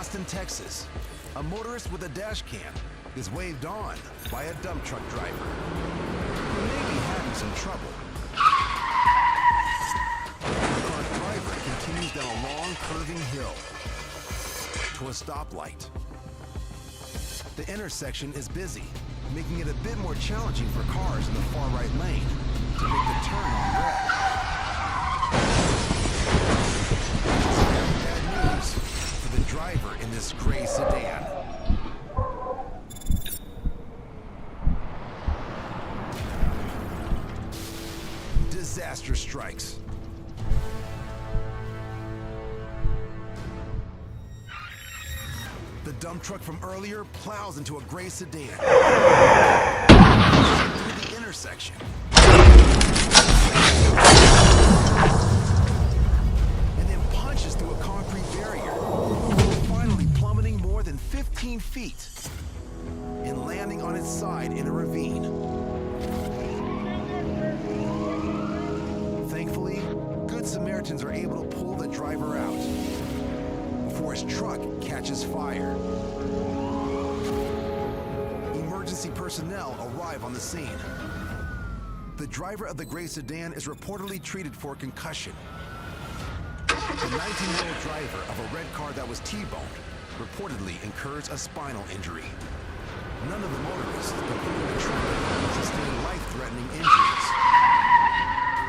Austin, Texas, a motorist with a dash cam is waved on by a dump truck driver who may be having some trouble. The car's driver continues down a long, curving hill to a stoplight. The intersection is busy, making it a bit more challenging for cars in the far right lane to make the turn on red. Bad news for the driver in this gray sedan. Disaster strikes. The dump truck from earlier plows into a gray sedan through the intersection. And then punches through a concrete barrier, finally plummeting more than 15 feet and landing on its side in a ravine. Thankfully, good Samaritans are able to pull the driver out before his truck catches fire. Emergency personnel arrive on the scene. The driver of the gray sedan is reportedly treated for concussion. The 19-year-old driver of a red car that was T-boned reportedly incurs a spinal injury. None of the motorists, including the truck, sustained life-threatening injuries.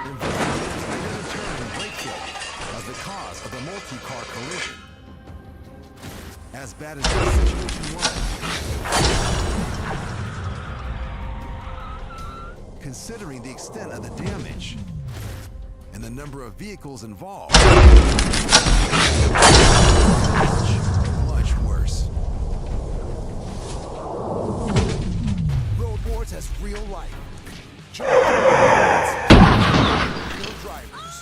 Investigators later determined brake failure as the cause of the multi-car collision. As bad as this situation was, considering the extent of the damage and the number of vehicles involved, much worse. Road Wars has real life. Real drivers.